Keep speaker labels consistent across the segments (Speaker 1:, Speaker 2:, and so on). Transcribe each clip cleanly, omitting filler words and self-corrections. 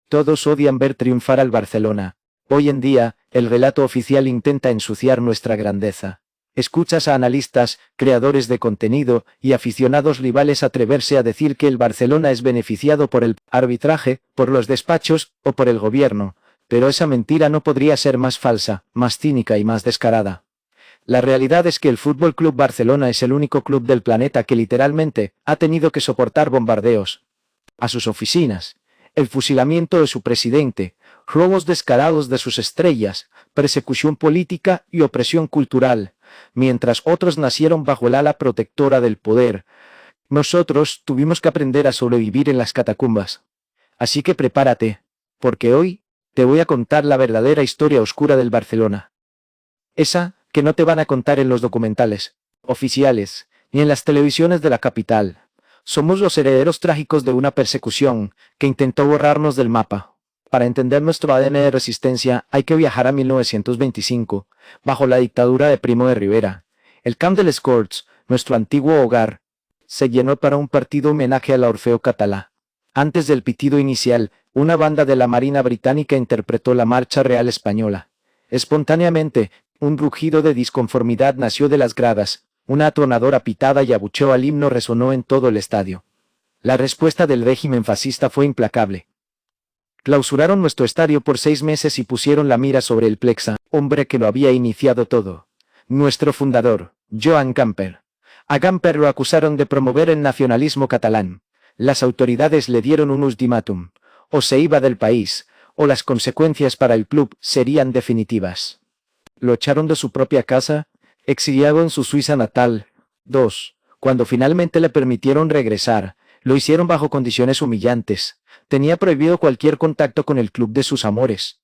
Speaker 1: Todos odian ver triunfar al Barcelona. Hoy en día, el relato oficial intenta ensuciar nuestra grandeza. Escuchas a analistas, creadores de contenido y aficionados rivales atreverse a decir que el Barcelona es beneficiado por el arbitraje, por los despachos o por el gobierno, pero esa mentira no podría ser más falsa, más cínica y más descarada. La realidad es que el Fútbol Club Barcelona es el único club del planeta que literalmente ha tenido que soportar bombardeos a sus oficinas, el fusilamiento de su presidente, robos descarados de sus estrellas, persecución política y opresión cultural, mientras otros nacieron bajo el ala protectora del poder. Nosotros tuvimos que aprender a sobrevivir en las catacumbas. Así que prepárate, porque hoy te voy a contar la verdadera historia oscura del Barcelona. Esa que no te van a contar en los documentales oficiales, ni en las televisiones de la capital. Somos los herederos trágicos de una persecución que intentó borrarnos del mapa. Para entender nuestro ADN de resistencia hay que viajar a 1925, bajo la dictadura de Primo de Rivera. El Camp de les Corts, nuestro antiguo hogar, se llenó para un partido homenaje al Orfeo Catalá. Antes del pitido inicial, una banda de la Marina Británica interpretó la Marcha Real Española. Espontáneamente, un rugido de disconformidad nació de las gradas. Una atronadora pitada y abucheo al himno resonó en todo el estadio. La respuesta del régimen fascista fue implacable. Clausuraron nuestro estadio por 6 meses y pusieron la mira sobre el Plexa, hombre que lo había iniciado todo. Nuestro fundador, Joan Gamper. A Gamper lo acusaron de promover el nacionalismo catalán. Las autoridades le dieron un ultimátum. O se iba del país, o las consecuencias para el club serían definitivas. Lo echaron de su propia casa, exiliado en su Suiza natal. 2. Cuando finalmente le permitieron regresar, lo hicieron bajo condiciones humillantes. Tenía prohibido cualquier contacto con el club de sus amores.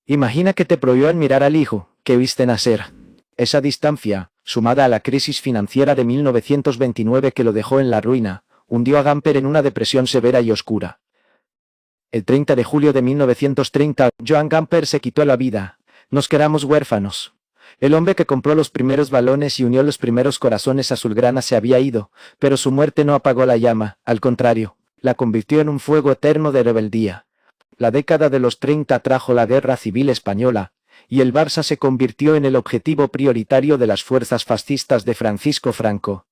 Speaker 1: Imagina que te prohíban mirar al hijo que viste nacer. Esa distancia, sumada a la crisis financiera de 1929 que lo dejó en la ruina, hundió a Gamper en una depresión severa y oscura. El 30 de julio de 1930, Joan Gamper se quitó la vida. Nos quedamos huérfanos. El hombre que compró los primeros balones y unió los primeros corazones azulgrana se había ido, pero su muerte no apagó la llama, al contrario, la convirtió en un fuego eterno de rebeldía. La década de los 30 trajo la Guerra Civil Española, y el Barça se convirtió en el objetivo prioritario de las fuerzas fascistas de Francisco Franco.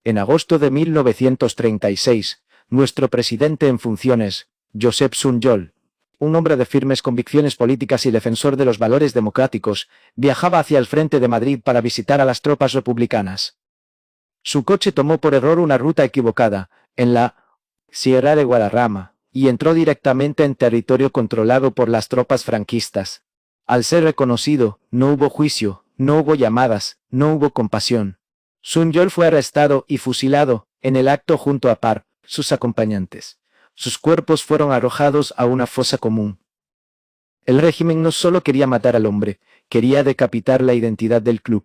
Speaker 1: En agosto de 1936, nuestro presidente en funciones, Josep Sunyol, un hombre de firmes convicciones políticas y defensor de los valores democráticos, viajaba hacia el frente de Madrid para visitar a las tropas republicanas. Su coche tomó por error una ruta equivocada, en la Sierra de Guadarrama, y entró directamente en territorio controlado por las tropas franquistas. Al ser reconocido, no hubo juicio, no hubo llamadas, no hubo compasión. Sunyol fue arrestado y fusilado, en el acto junto a sus acompañantes. Sus cuerpos fueron arrojados a una fosa común. El régimen no solo quería matar al hombre, quería decapitar la identidad del club.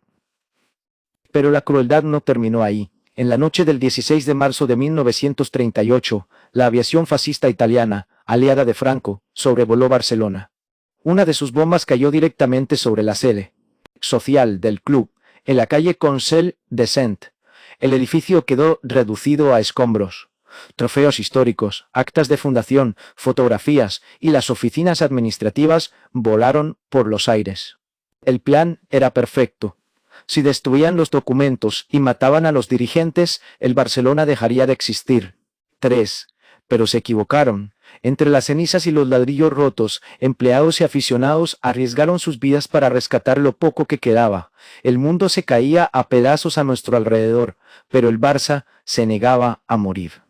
Speaker 1: Pero la crueldad no terminó ahí. En la noche del 16 de marzo de 1938, la aviación fascista italiana, aliada de Franco, sobrevoló Barcelona. Una de sus bombas cayó directamente sobre la sede social del club, en la calle Consell de Cent. El edificio quedó reducido a escombros. Trofeos históricos, actas de fundación, fotografías y las oficinas administrativas volaron por los aires. El plan era perfecto. Si destruían los documentos y mataban a los dirigentes, el Barcelona dejaría de existir. 3. Pero se equivocaron. Entre las cenizas y los ladrillos rotos, empleados y aficionados arriesgaron sus vidas para rescatar lo poco que quedaba. El mundo se caía a pedazos a nuestro alrededor, pero el Barça se negaba a morir.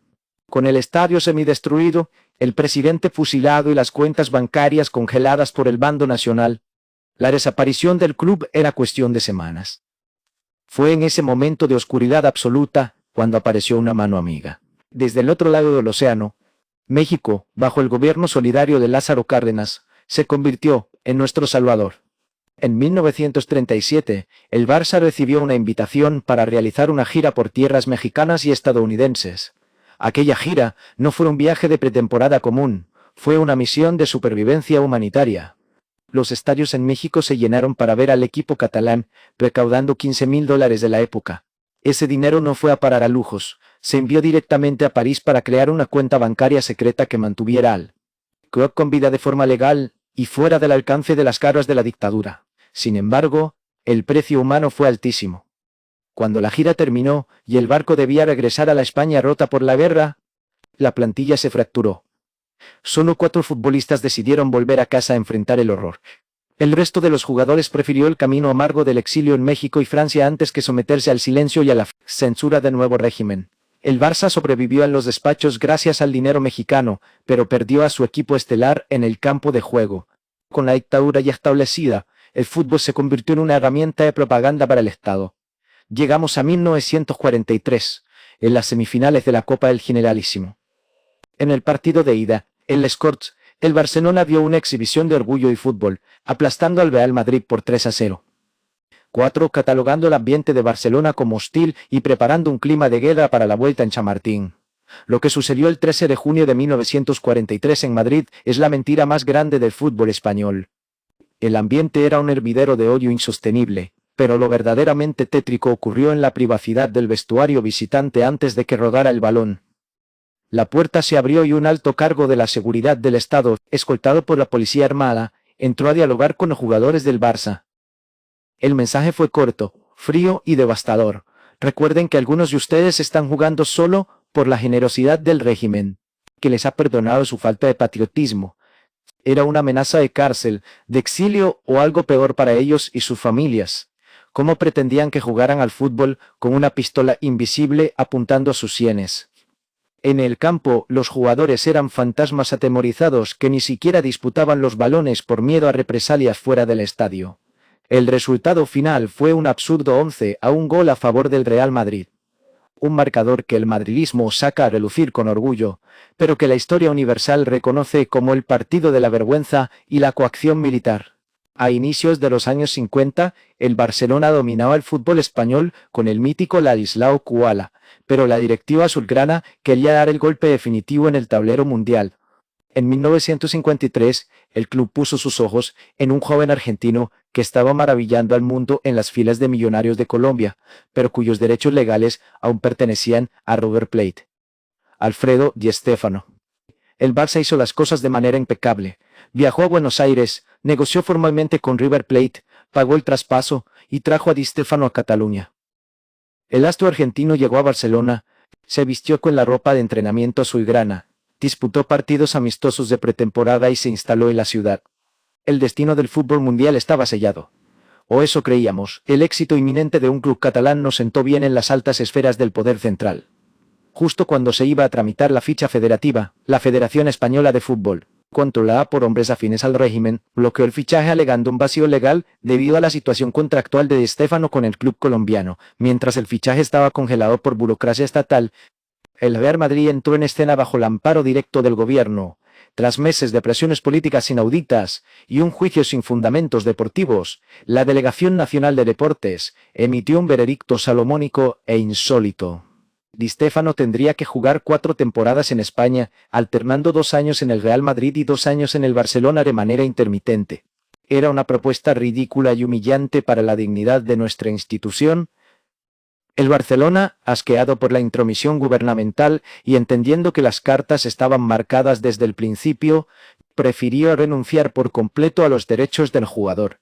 Speaker 1: Con el estadio semidestruido, el presidente fusilado y las cuentas bancarias congeladas por el bando nacional, la desaparición del club era cuestión de semanas. Fue en ese momento de oscuridad absoluta cuando apareció una mano amiga. Desde el otro lado del océano, México, bajo el gobierno solidario de Lázaro Cárdenas, se convirtió en nuestro salvador. En 1937, el Barça recibió una invitación para realizar una gira por tierras mexicanas y estadounidenses. Aquella gira no fue un viaje de pretemporada común, fue una misión de supervivencia humanitaria. Los estadios en México se llenaron para ver al equipo catalán, recaudando $15,000 de la época. Ese dinero no fue a parar a lujos, se envió directamente a París para crear una cuenta bancaria secreta que mantuviera al quedó con vida de forma legal y fuera del alcance de las garras de la dictadura. Sin embargo, el precio humano fue altísimo. Cuando la gira terminó y el barco debía regresar a la España rota por la guerra, la plantilla se fracturó. Solo 4 futbolistas decidieron volver a casa a enfrentar el horror. El resto de los jugadores prefirió el camino amargo del exilio en México y Francia antes que someterse al silencio y a la censura del nuevo régimen. El Barça sobrevivió en los despachos gracias al dinero mexicano, pero perdió a su equipo estelar en el campo de juego. Con la dictadura ya establecida, el fútbol se convirtió en una herramienta de propaganda para el Estado. Llegamos a 1943, en las semifinales de la Copa del Generalísimo. En el partido de ida, en Les Corts, el Barcelona dio una exhibición de orgullo y fútbol, aplastando al Real Madrid por 3-0. 4. Catalogando el ambiente de Barcelona como hostil y preparando un clima de guerra para la vuelta en Chamartín. Lo que sucedió el 13 de junio de 1943 en Madrid es la mentira más grande del fútbol español. El ambiente era un hervidero de odio insostenible, pero lo verdaderamente tétrico ocurrió en la privacidad del vestuario visitante antes de que rodara el balón. La puerta se abrió y un alto cargo de la seguridad del Estado, escoltado por la policía armada, entró a dialogar con los jugadores del Barça. El mensaje fue corto, frío y devastador. Recuerden que algunos de ustedes están jugando solo por la generosidad del régimen, que les ha perdonado su falta de patriotismo. Era una amenaza de cárcel, de exilio o algo peor para ellos y sus familias. ¿Cómo pretendían que jugaran al fútbol con una pistola invisible apuntando a sus sienes? En el campo, los jugadores eran fantasmas atemorizados que ni siquiera disputaban los balones por miedo a represalias fuera del estadio. El resultado final fue un absurdo 11-1 a favor del Real Madrid. Un marcador que el madridismo saca a relucir con orgullo, pero que la historia universal reconoce como el partido de la vergüenza y la coacción militar. A inicios de los años 50, el Barcelona dominaba el fútbol español con el mítico Ladislao Kuala, pero la directiva azulgrana quería dar el golpe definitivo en el tablero mundial. En 1953, el club puso sus ojos en un joven argentino que estaba maravillando al mundo en las filas de Millonarios de Colombia, pero cuyos derechos legales aún pertenecían a River Plate. Alfredo Di Stéfano. El Barça hizo las cosas de manera impecable. Viajó a Buenos Aires, negoció formalmente con River Plate, pagó el traspaso y trajo a Di Stéfano a Cataluña. El astro argentino llegó a Barcelona, se vistió con la ropa de entrenamiento azulgrana, disputó partidos amistosos de pretemporada y se instaló en la ciudad. El destino del fútbol mundial estaba sellado. O eso creíamos. El éxito inminente de un club catalán nos sentó bien en las altas esferas del poder central. Justo cuando se iba a tramitar la ficha federativa, la Federación Española de Fútbol, controlada por hombres afines al régimen, bloqueó el fichaje alegando un vacío legal debido a la situación contractual de Di Stéfano con el club colombiano. Mientras el fichaje estaba congelado por burocracia estatal, el Real Madrid entró en escena bajo el amparo directo del gobierno. Tras meses de presiones políticas inauditas y un juicio sin fundamentos deportivos, la Delegación Nacional de Deportes emitió un veredicto salomónico e insólito. Di Stéfano tendría que jugar 4 temporadas en España, alternando 2 años en el Real Madrid y 2 años en el Barcelona de manera intermitente. Era una propuesta ridícula y humillante para la dignidad de nuestra institución. El Barcelona, asqueado por la intromisión gubernamental y entendiendo que las cartas estaban marcadas desde el principio, prefirió renunciar por completo a los derechos del jugador.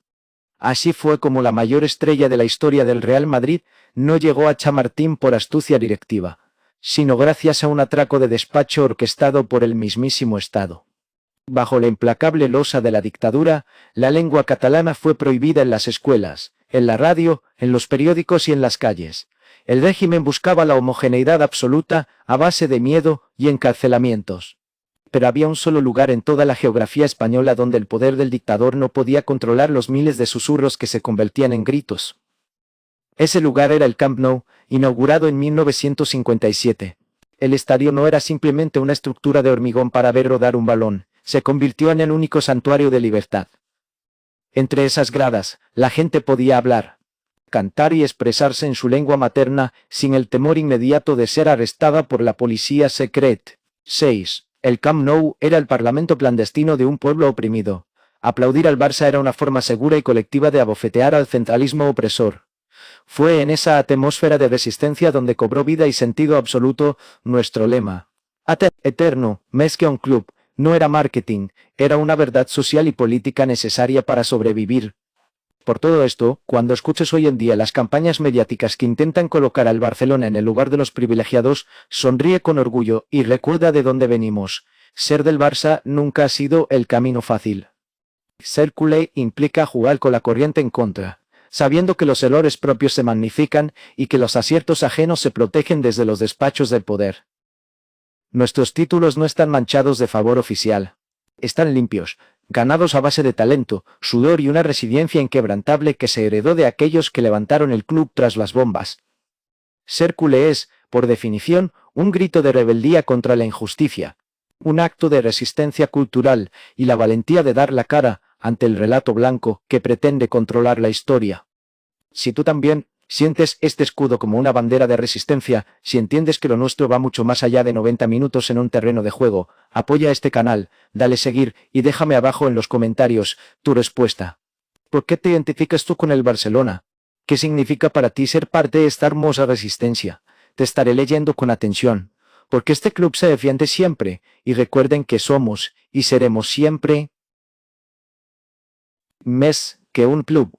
Speaker 1: Así fue como la mayor estrella de la historia del Real Madrid no llegó a Chamartín por astucia directiva, sino gracias a un atraco de despacho orquestado por el mismísimo Estado. Bajo la implacable losa de la dictadura, la lengua catalana fue prohibida en las escuelas, en la radio, en los periódicos y en las calles. El régimen buscaba la homogeneidad absoluta a base de miedo y encarcelamientos. Pero había un solo lugar en toda la geografía española donde el poder del dictador no podía controlar los miles de susurros que se convertían en gritos. Ese lugar era el Camp Nou, inaugurado en 1957. El estadio no era simplemente una estructura de hormigón para ver rodar un balón, se convirtió en el único santuario de libertad. Entre esas gradas, la gente podía hablar, cantar y expresarse en su lengua materna sin el temor inmediato de ser arrestada por la policía secreta. 6. El Camp Nou era el parlamento clandestino de un pueblo oprimido. Aplaudir al Barça era una forma segura y colectiva de abofetear al centralismo opresor. Fue en esa atmósfera de resistencia donde cobró vida y sentido absoluto nuestro lema. Ad eterno, més que un club, No era marketing, era una verdad social y política necesaria para sobrevivir. Por todo esto, cuando escuches hoy en día las campañas mediáticas que intentan colocar al Barcelona en el lugar de los privilegiados, sonríe con orgullo y recuerda de dónde venimos. Ser del Barça nunca ha sido el camino fácil. Ser culé implica jugar con la corriente en contra, sabiendo que los errores propios se magnifican y que los aciertos ajenos se protegen desde los despachos del poder. Nuestros títulos no están manchados de favor oficial. Están limpios, ganados a base de talento, sudor y una resiliencia inquebrantable que se heredó de aquellos que levantaron el club tras las bombas. Ser culé es, por definición, un grito de rebeldía contra la injusticia, un acto de resistencia cultural y la valentía de dar la cara ante el relato blanco que pretende controlar la historia. Si tú también sientes este escudo como una bandera de resistencia, si entiendes que lo nuestro va mucho más allá de 90 minutos en un terreno de juego, apoya este canal, dale seguir y déjame abajo en los comentarios tu respuesta. ¿Por qué te identificas tú con el Barcelona? ¿Qué significa para ti ser parte de esta hermosa resistencia? Te estaré leyendo con atención, porque este club se defiende siempre, y recuerden que somos y seremos siempre más que un club.